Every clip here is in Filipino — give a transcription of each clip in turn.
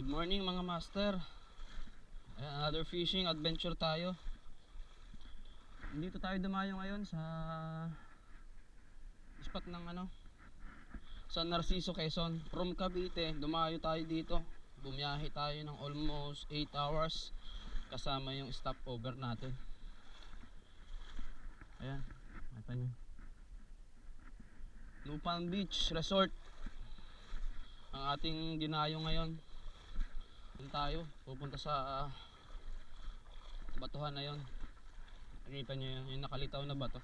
Good morning mga master. Another fishing adventure tayo. Dito tayo dumayo ngayon sa spot ng San Narciso, Quezon. From Cavite, dumayo tayo dito. Bumiyahe tayo ng almost 8 hours kasama yung stopover natin. Ayan, nakita nyo. Lupang Beach Resort ang ating dinayo ngayon. Doon tayo pupunta sa batuhan na yon. Nakita nyo yun, yung nakalitaw na bato.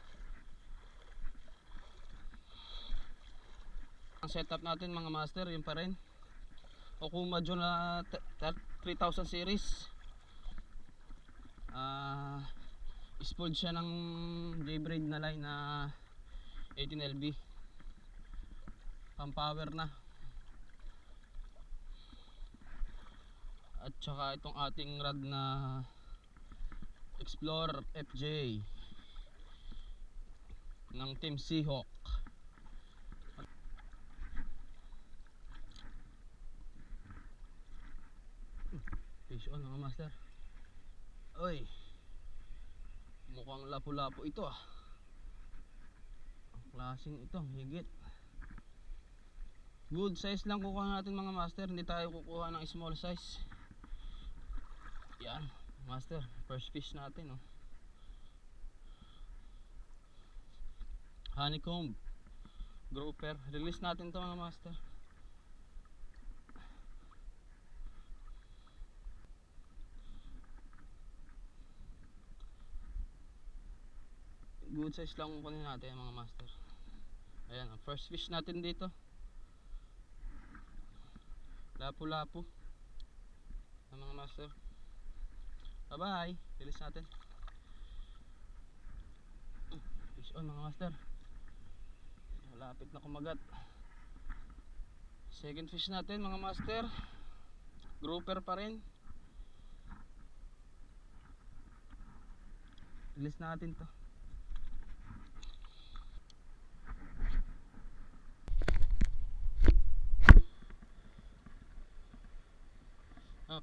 Ang setup natin mga master, yun pa rin Okuma Jolla 3000 series. Spooled siya ng J-braid na line na 18LB. Pang power na. At saka itong ating rod na Explorer FJ ng Team Seahawk. Fish on mga master. Oy, mukhang lapu-lapu ito ah. Ang klaseng ito, higit. Good size lang kukuha natin mga master. Hindi tayo kukuha ng small size. Yan master, first fish natin oh. Honeycomb grouper. Release natin to mga master. Good size lang kukunin natin mga master. Ayan, ang first fish natin dito. Lapu-lapu mga master. Bye bye. Release natin. Fish on mga master. Malapit na kumagat. Second fish natin mga master. Grouper pa rin. Release natin to.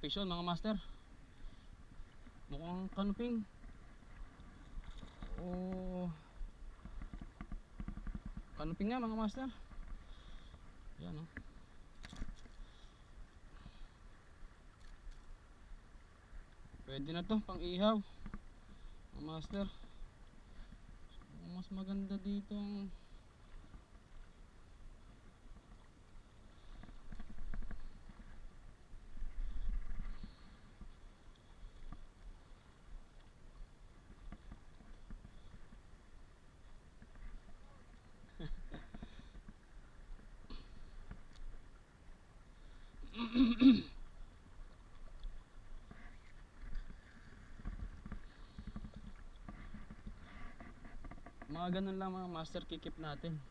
Fish on mga master. Mukhang kanuping. Kanuping nga mga master. Yan oh. Pwede na to pang ihaw mga master. Mas maganda dito ang mga ganun lang mga master, kikip natin.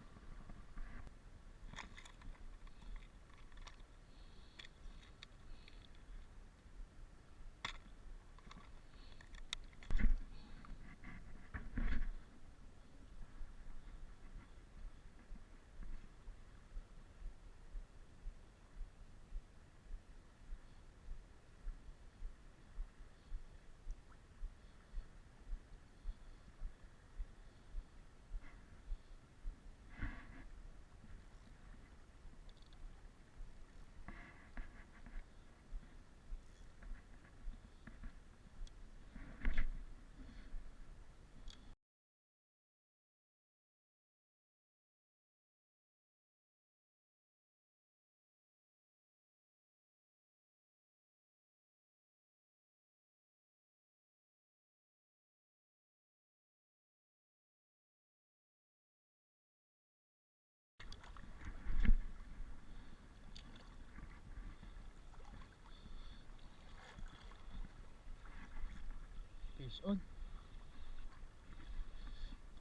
Fish on.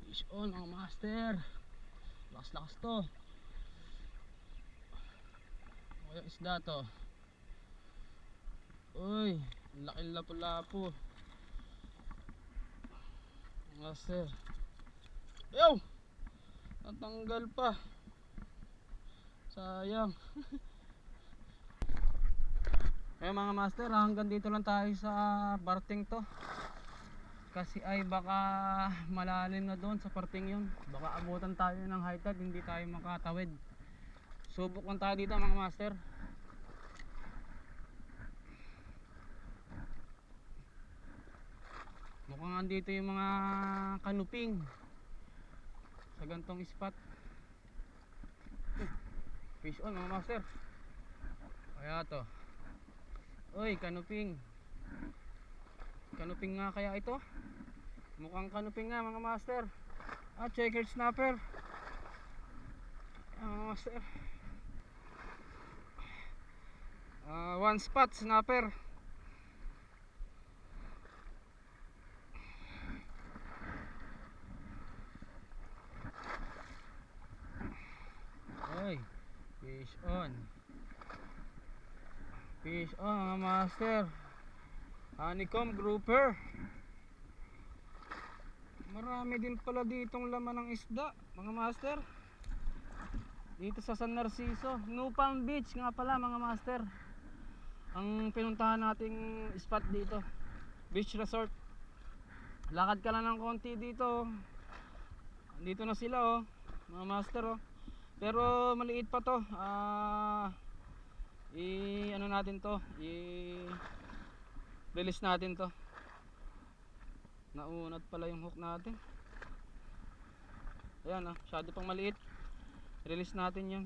Fish on mga master. Lakas-lakas to. Kaya isda to. Uy, laki lapu-lapu. Master. Yo! Natanggal pa. Sayang. Kaya mga master, hanggang dito lang tayo sa parting to. Kasi ay baka malalim na doon sa parting yun. Baka abutan tayo ng high tide, hindi tayo makatawid. Subok lang tayo dito mga master. Mukhang andito yung mga kanuping sa gantong spot. Fish on mga master. Kaya to. Uy, kanuping. Kanuping nga kaya ito? Mukhang kanuping nga mga master. Ah, checkered snapper. Mga master. One spot snapper. Uy, fish on. Fish on mga master. Honeycomb grouper. Marami din pala ditong laman ng isda mga master. Dito sa San Narciso, New Palm Beach nga pala mga master. Ang pinuntahan nating spot dito, beach resort. Lakad ka lang ng konti dito. Dito na sila oh, mga master oh. Pero maliit pa to. Ano natin to? Release natin to. Naunat pala yung hook natin. Ayan oh, masyado pang maliit. Release natin yun.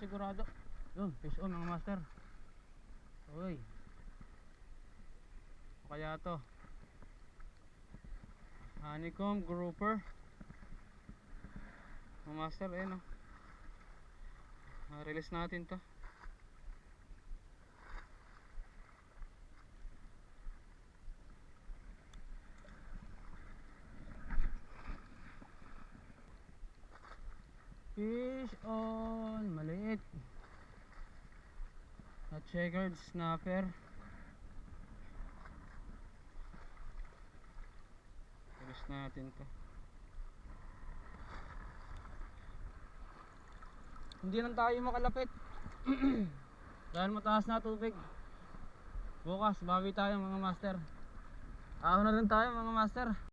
Sigurado. Yun, fish on mga master. Uy. O kaya to? Honeycomb grouper. Mga master, ayan o. Release natin to. Fish on, maliit. A checkered snapper. Release natin to. Hindi lang tayo makalapit dahil mataas na tubig. Bukas bawi tayo mga master. Ahon na rin tayo mga master.